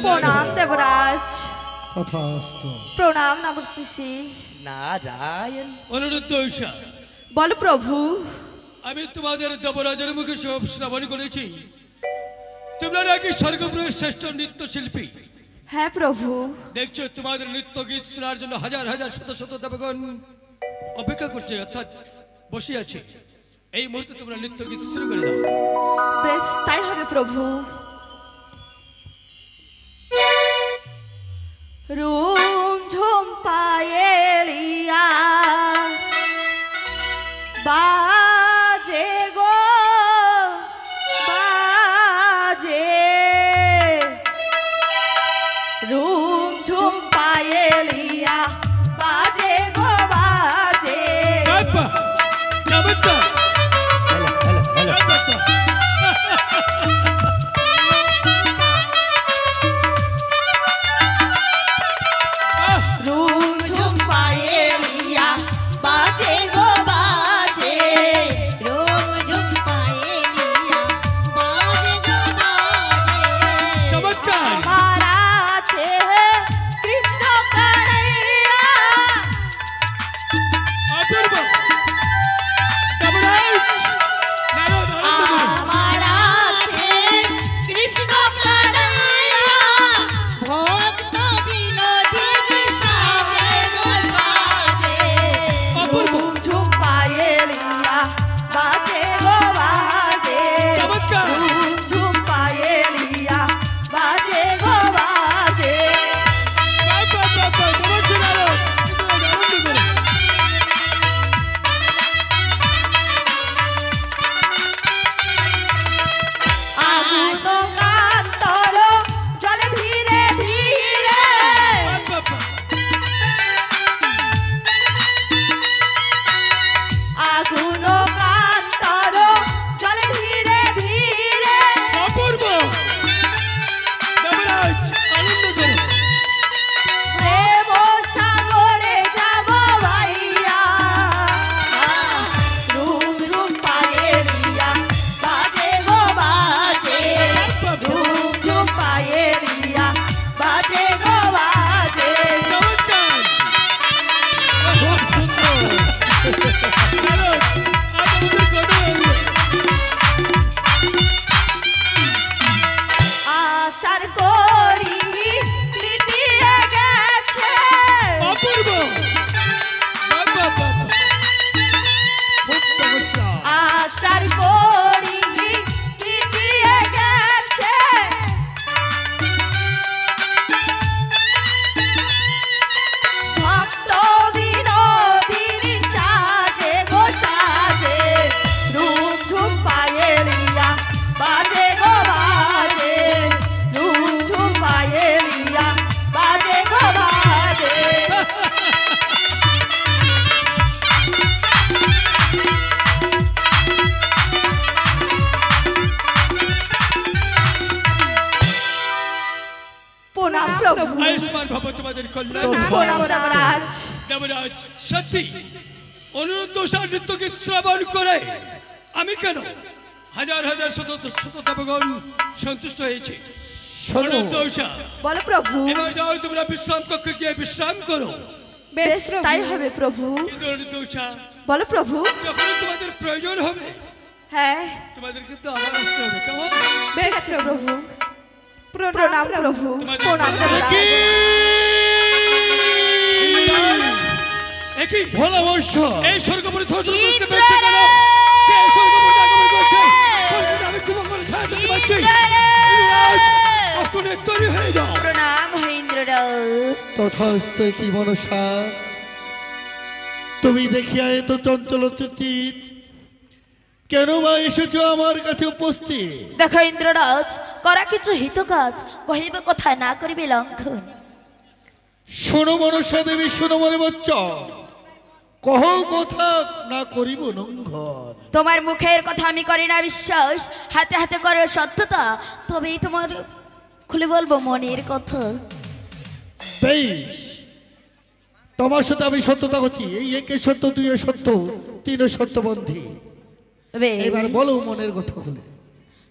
প্রণাম দেবরাজ। প্রণাম নমস্তে। নারায়ণ। অনুরুদ্ধ বল প্রভু। আমি তোমাদের দেবরাজের মুখে সব শ্রবণ করেছি, তোমরা নাকি স্বর্গপুরের শ্রেষ্ঠ নৃত্যশিল্পী। হ্যাঁ প্রভু। দেখছো তোমাদের নৃত্য গীত শোনার জন্য হাজার হাজার শত শত দেবগণ অপেক্ষা করছে, অর্থাৎ বসে আছে। এই মুহূর্তে তোমরা নৃত্য গীত শুরু করে দাও। বেশ, তাই হবে প্রভু। রুম ঝুম পায়েলিয়া বাজে গো বাজে, রুম ঝুম পায়েলিয়া বাজে গো বাজে। আয়ুষ্মান ভব তোমাদের কল্যাণ। দেবরাজ সত্যি অনুরুদ্ধ নৃত্য গীত শ্রবণ করে আমি কেন হাজার হাজার শত শত দেবগণ সন্তুষ্ট হয়েছে। বলো প্রভু। এবার যাও তোমরা বিশ্রাম কক্ষে গিয়ে বিশ্রাম করো। বেশ, তাই হবে প্রভু। বলো প্রভু। যখন তোমাদের প্রয়োজন হবে, হ্যাঁ, তোমাদের কিন্তু আবার আসতে হবে, কেমন? বেশ প্রভু। প্রণাম প্রভু। প্রণাম। একই ভোলা বর্ষ এই স্বর্গপুরে ধরে ধরে বেঁচে গেল। কে স্বর্গপুরে আগমন করছে? স্বর্গপুরে আমি কুমঙ্গল ছায়া দেখতে পাচ্ছি। অষ্টনে তৈরি হয়ে যাও। প্রণাম ইন্দ্ররাজ। তথাস্তু কি মনসা, তুমি দেখিয়া এত চঞ্চল চিত, কেন বা এসেছো আমার কাছে উপস্থিত? দেখো ইন্দ্ররাজ, করা কিছু হিত কাজ কহিবে কথা, না করিবে লঙ্ঘন। শোনো মনসা দেবী, শোনো মনে বচ্চন, কহ কথা, না করিব লঙ্ঘন। তোমার মুখের কথা আমি করি না বিশ্বাস, হাতে হাতে করো সত্যতা, তবেই তোমার খুলে বলবো মনের কথা। বেশ, তোমার সাথে আমি সত্যতা করছি। এই একে সত্য, দুই সত্য, তিন সত্যবন্ধী। এবার বলো মনের কথা খুলে।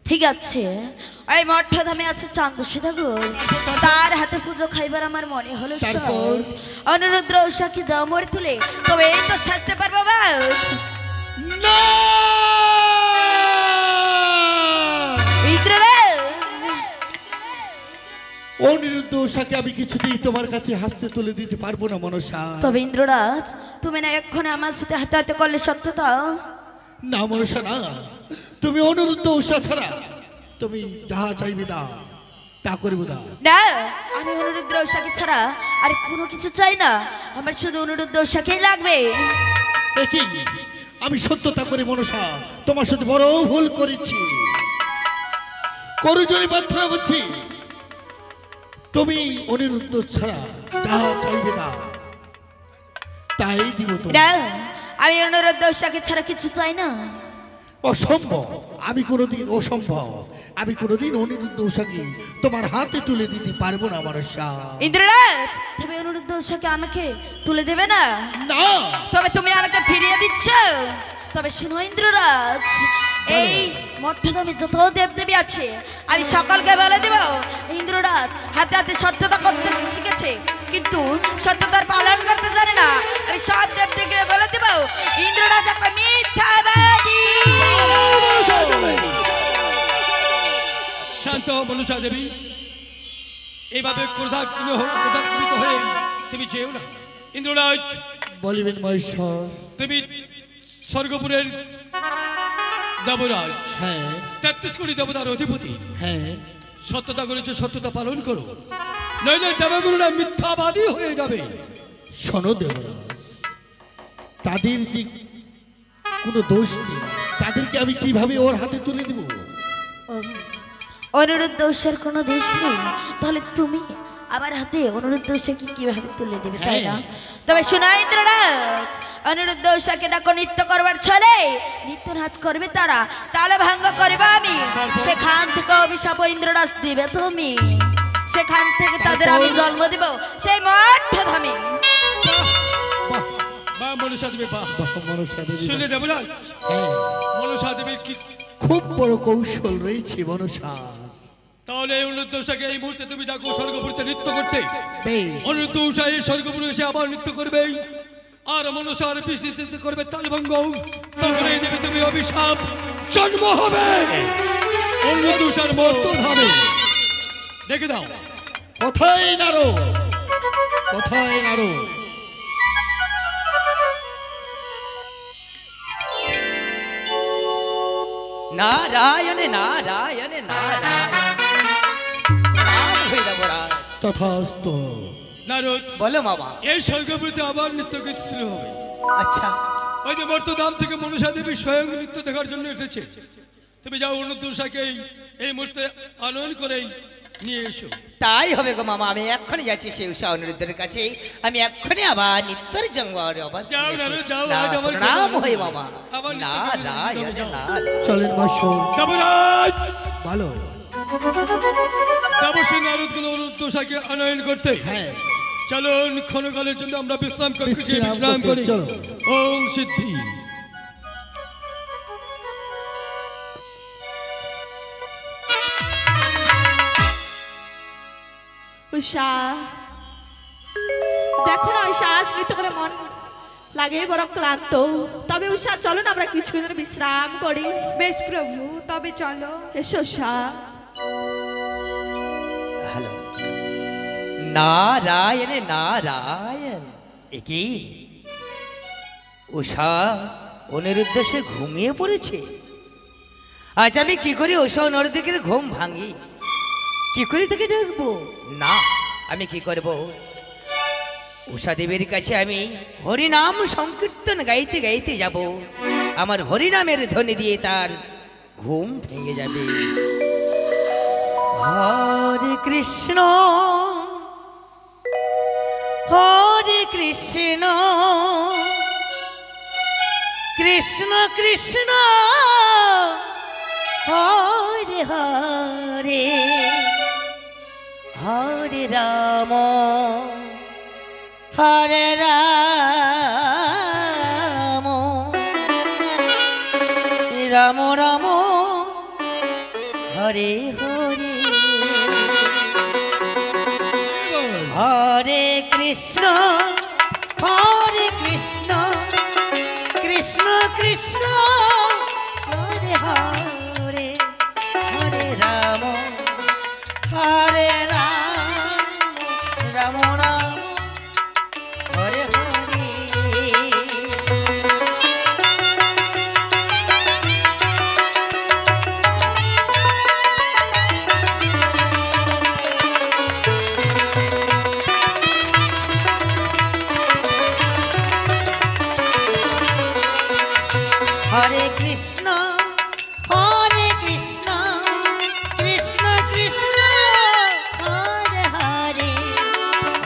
ঠিক আছে, এই মঠধামে আছে চান্দসী ঠাকুর, তার হাতে পুজো খাইবার আমার মনে হলো তারপর? অনুরুদ্র উষাকে দাও মরে তুলে, তবে এই তো সাজতে পারবো বা। না অনিরুদ্ধ উষাকে আমি কিছুতেই তোমার কাছে হাসতে তুলে দিতে পারবো না মনসা। তবে ইন্দ্ররাজ, তুমি না এক্ষণে আমার সাথে হাতে হাতে করলে সত্যতা? না মনসা না, তুমি অনিরুদ্ধ উষা ছাড়া তুমি যাহা চাইবে না তা করিব না। না, আমি অনুরুদ্র উষাকে ছাড়া আর কোনো কিছু চাই না, আমার শুধু অনুরুদ্র উষাকেই লাগবে। একই আমি সত্যতা করি মনসা, তোমার সাথে বড় ভুল করেছি, করজোড়ে প্রার্থনা করছি তুমি অনিরুদ্ধ ছাড়া যাহা চাইবে না তাই দিব তোমার। না, আমি অনুরুদ্র উষাকে ছাড়া কিছু চাই না। অসম্ভব, আমি কোনোদিন অসম্ভব, আমি কোনোদিন অনিরুদ্ধ উষাকে তোমার হাতে তুলে দিতে পারবো না মনসা। ইন্দ্ররাজ, তুমি অনুরুদ্ধ উষাকে আমাকে তুলে দেবে না? না তবে তুমি আমাকে ফিরিয়ে দিচ্ছ? তবে শুনো ইন্দ্ররাজ, এই মঠধামে যত দেবদেবী আছে আমি সকলকে বলে দেব, ইন্দ্ররাজ হাতে হাতে সত্যতা করতে শিখেছে কিন্তু সত্যতার পালন করতে জানে না। আমি সব দেবদেবীকে বলে দেব ইন্দ্ররাজ একটা মিথ্যাবাদী। শান্ত মনসা দেবী, এইভাবে ক্রোধান্বিত হয়ে তুমি যেও না। ইন্দ্ররাজ বলিবেন মহেশ্বর। তুমি স্বর্গপুরের দেবরাজ, হ্যাঁ 33 কোটি দেবতার অধিপতি, হ্যাঁ সত্যতা করেছে, সত্যতা পালন করো, নইলে দেবগুরুরা মিথ্যাবাদী হয়ে যাবে। শোনো দেবরাজ, তাদের যে কোনো দোষ নেই, তাদেরকে আমি কিভাবে ওর হাতে তুলে দিব? অনুরুদ্ধ উষার কোনো দোষ নেই, তাহলে তুমি আমার হাতে অনুরুদ্ধ উষাকে কিভাবে তুলে দেবে, তাই না? তবে শোনো ইন্দ্ররাজ, অনুরুদ্ধ উষাকে ডাকো নৃত্য করবার ছলে, নৃত্য নাচ করবে তারা, তালে ভাঙ্গ করবে আমি, সেখান থেকে অভিশাপ ইন্দ্ররাজ দিবে তুমি, সেখান থেকে তাদের আমি জন্ম দেব সেই মঠধামে। বা মনসা দেবী, বাহ মনসা দেবী, শুনে দেবরাজ, হ্যাঁ, মনসা দেবীর কি খুব বড় কৌশল রয়েছে মনসা। তাহলে এই অনুরুদ্ধ উষাকে এই মুহূর্তে তুমি ডাকো স্বর্গপুরীতে নৃত্য করতে। বেশ, অনুরুদ্ধ উষা এই স্বর্গপুরে এসে আবার নৃত্য করবে, আর মনসার বিস্তৃত করবে তালভঙ্গ, তখন এই দেবে তুমি অভিশাপ জন্ম হবে অনুরুদ্ধ উষার মর্ত ধামে। দেখে দাও কোথায় নারো, কোথায় নারো? নারায়ণ নারায়ণ নারায়ণ, নাম হইরা বড়া। তথাস্তু। নারদ, বলো মামা। এই স্বর্গপুরীতে আবার নৃত্য গীত শুরু হবে। আচ্ছা, ওই যে মর্তধাম থেকে মনসা দেবী স্বয়ং নৃত্য দেখার জন্য এসেছে, তুমি যাও অনুরুদ্ধ উষাকে এই মুহূর্তে আনয়ন করেই নিয়ে এসো। তাই হবে গো মামা, আমি এক্ষুনি যাচ্ছি সেই উষা অনুরুদ্ধের কাছে, আমি এক্ষুনি আবার নিত্যের জঙ্গলে আবার যাও নিয়ে এসে- নারদ, যাও, না, আজ আমার নাম কথা হয় বলো। মামা। আবার নিত্য গীত নারায়ণ যাও। নারায়ণ। চলেন মহেশ্বর, দেবরাজ, ভালো। দেবশ্রী নারদগুলো অনুরুদ্ধ উষাকে আনয়ন করতে। হ্যাঁ, চলুন, ক্ষণকালের জন্য আমরা বিশ্রাম করি, বিশ্রাম বিশ্রাম করি। চলো। ওম সিদ্ধি। উষা, দেখো না উষা, আজ নৃত্য করে মন লাগে বড় ক্লান্ত, তবে উষা চলো না আমরা কিছুক্ষণ বিশ্রাম করি। বেশ প্রভু, তবে চলো। এসো উষা। হ্যালো, নারায়ণ নারায়ণ। একি উষা অনিরুদ্ধ সে ঘুমিয়ে পড়েছে। আজ আমি কি করি উষা অনিরুদ্ধের ঘুম ভাঙি, কি করে তাকে ডাকবো? না, আমি কি করব, উষা দেবীর কাছে আমি হরিনাম সংকীর্তন গাইতে গাইতে যাব, আমার হরিনামের ধ্বনি দিয়ে তার ঘুম ভেঙে যাবে। হরে কৃষ্ণ হরে কৃষ্ণ কৃষ্ণ কৃষ্ণ হরে হরে হরে রাম হরে রাম রাম রাম হরে হরে হরে কৃষ্ণ কৃষ্ণ কৃষ্ণ হরে হরে হরে রাম রাম রাম হরে হরে হরে কৃষ্ণ কৃষ্ণ কৃষ্ণ হরে হরে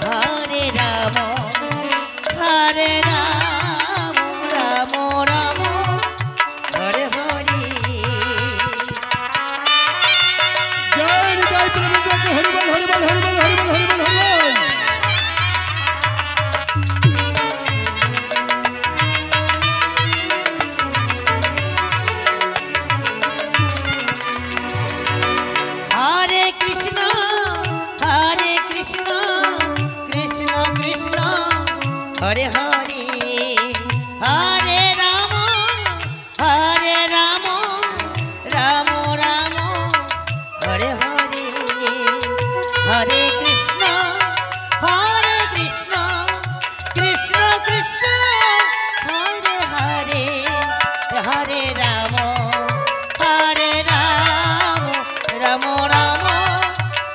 হরে রাম রাম রাম হরে হরে জয় নিতাই প্রেমিকাকে হরিবল হরিবল হরিবল হরিবল হরিবল হরিবল। হরে কৃষ্ণ কৃষ্ণ কৃষ্ণ হরে হরে হরে রাম রাম রাম হরে হরে হরে কৃষ্ণ কৃষ্ণ কৃষ্ণ হরে হরে হরে রাম রাম রাম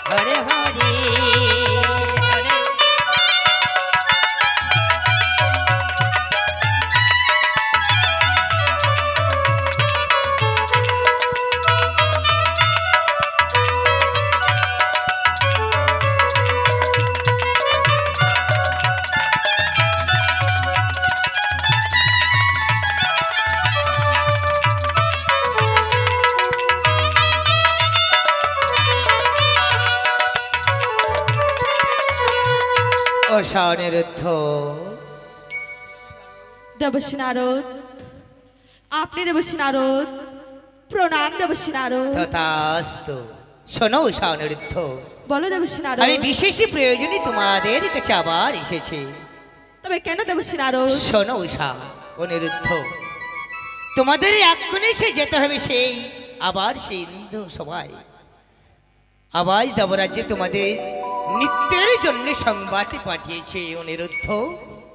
হরে হরে হরে অনিরুদ্ধ দেবশ্রী নারদ, আপনি দেবশ্রী নারদ, প্রণাম দেবশ্রী নারদ। তথাস্তু। শোনো অনিরুদ্ধ, বলো দেবশ্রী নারদ। আমি বিশেষ প্রয়োজনে তোমাদের কাছে আবার এসেছি। তবে কেন দেবশ্রী নারদ? শোনো অনিরুদ্ধ, তোমাদের এক্ষুনি সে যেতে হবে সেই আবার সেই ইন্দ্র সবাই আবার দেবরাজ্যে তোমাদের নিত্যের জন্য সংবাদ পাঠিয়েছে অনিরুদ্ধ।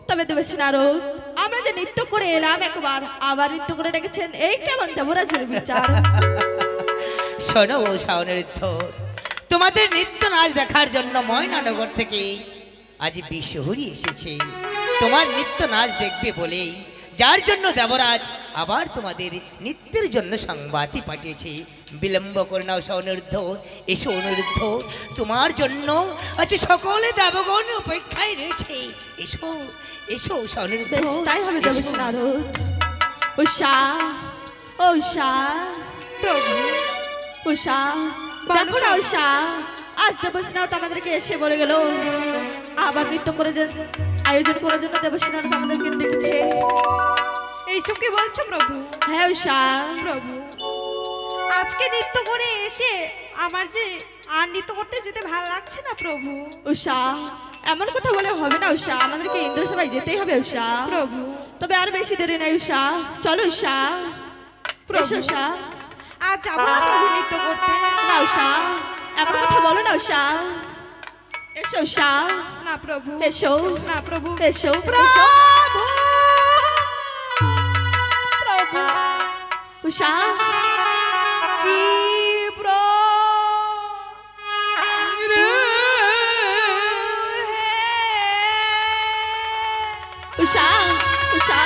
তবে দেবশ্রী নারদ, আমরা যে নৃত্য করে এলাম একবার আবার নৃত্য করে রেখেছেন, এই কেমন দেবরাজের বিচার? শোনো অনিরুদ্ধ, তোমাদের নৃত্য নাচ দেখার জন্য ময়নানগর থেকে আজ বিশ্বহরি এসেছে তোমার নৃত্য নাচ দেখবে বলেই, যার জন্য দেবরাজ আবার তোমাদের নৃত্যের জন্য সংবাদই পাঠিয়েছে। বিলম্ব করে নাও অনিরুদ্ধ, এসো অনিরুদ্ধ, তোমার জন্য আজ সকলে দেবগণ অপেক্ষায় রয়েছে। এসো এসো অনিরুদ্ধ। বেশ, তাই হবে দেবশ্রী নারদ। উষা প্রভু, উষা দেখো না উষা, আজ দেবশ্রী নারদ আমাদেরকে এসে বলে গেল আবার নৃত্য করে আয়োজন করার জন্য দেবশ্রী নারদ আমাদেরকে ডেকেছে। এইসব কি বলছো প্রভু? হ্যাঁ উষা প্রভু, আজকে নৃত্য করে এসে আমার যে আর নৃত্য করতে যেতে ভালো লাগছে না প্রভু। উষা, এমন কথা বলে হবে না উষা, আমাদেরকে ইন্দ্রসভায় যেতেই হবে উষা। প্রভু, তবে আর বেশি দেরি নাই উষা, চলো উষা। এসো উষা। আজ যাবো না প্রভু নৃত্য করতে। না উষা, এমন কথা বলো না উষা। এসো উষা। না প্রভু, এসো না প্রভু, এসো প্রভু, প্রভু। উষা, কি উষা, উষা।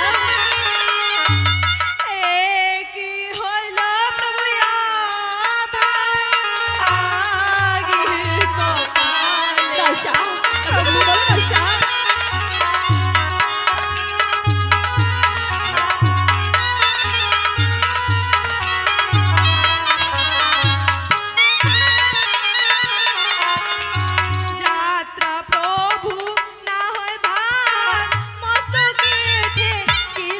কি হইল প্রভু আগে কপালে। না উষা, প্রভু বলো না উষা। যাত্রা প্রভু না হয় ভার মস্তকে ঠেকি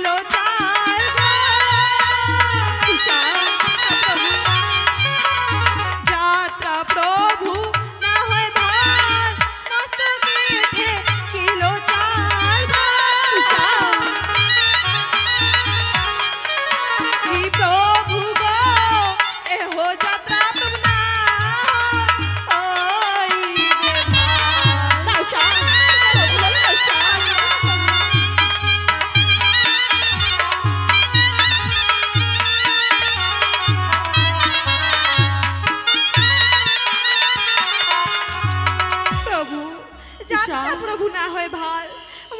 যাত্রা প্রভু না হয় ভাল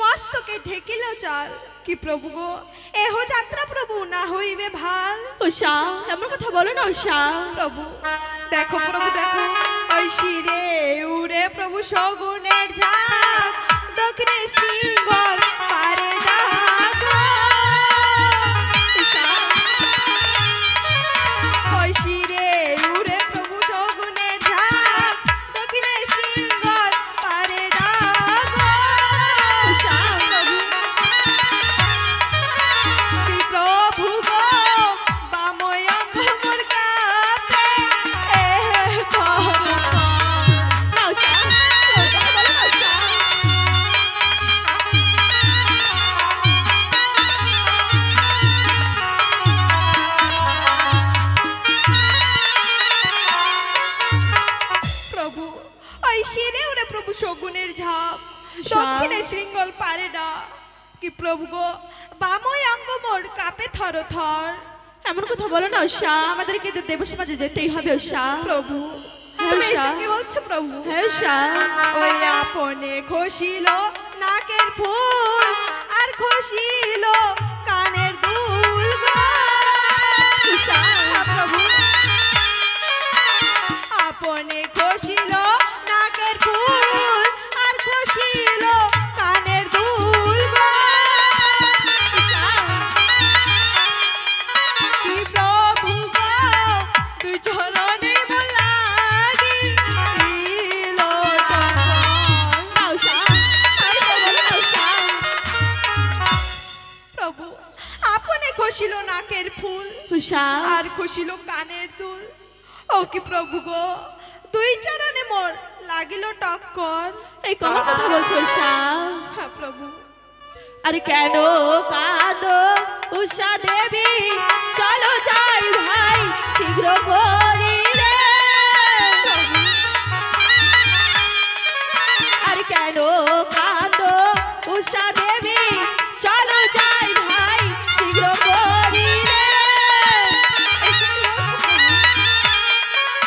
মস্তকে ঢেকিল চাল কি প্রভু গো এহ যাত্রা প্রভু না হইবে ভাল উষা এমন কথা বলো না উষা। প্রভু দেখো প্রভু দেখো ওই শিরে উড়ে প্রভু শগুনের ঝাঁক দক্ষিণে সিংহল পারে ডাক ওই শিরে উড়ে প্রভু শগুনের ঝাঁক দক্ষিণে সিংহল পারে ডাক উষা কি প্রভু গো বাময় অঙ্গ মোর কাঁপে না উষা এমন কথা বলো না উষা। প্রভু ওই শিরে উড়ে প্রভু শগুনের ঝাঁপ সা- দক্ষিণে শৃঙ্গল পারে ডাক কি প্রভু গো বাময় অঙ্গ মোর কাঁপে থর থর এমন কথা বলো না উষা, আমাদেরকে তো দেবসমাজে যেতেই হবে উষা। প্রভু হ্যাঁ, তুমি উষা। এসে কি বলছো প্রভু হ্যাঁ উষা ওই আপনে ঘষিল নাকের ফুল আর ঘষিল কানের দুল গো উষা প্রভু আপনে ঘষিল নাকের ফুল আর ঘষিল কানের দুল গো উষা কি প্রভু গো দুই চরণে মোর লাগি দিল তখন। না উষা আর কথা বলো না উষা। প্রভু আপনে ঘষিল নাকের ফুল উষা আর ঘষিল কানের দুল ও কি প্রভু গো দুই চরণে মোর লাগিল টক্কর এই কেমন কথা বলছো উষা? হ্যাঁ প্রভু আরে কেন কাঁদো উষা দেবী, চলো যাই ভাই শীঘ্র করি রে। আরে কেন কাঁদো উষা দেবী, চলো যাই ভাই শীঘ্র করি রে।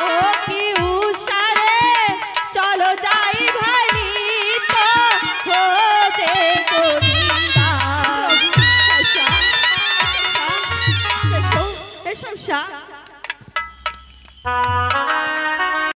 ও কি উষা রে, চলো যাই ভাই নিত্য খোঁজে করিবা। উষা, উষা, এসো, এসো উষা।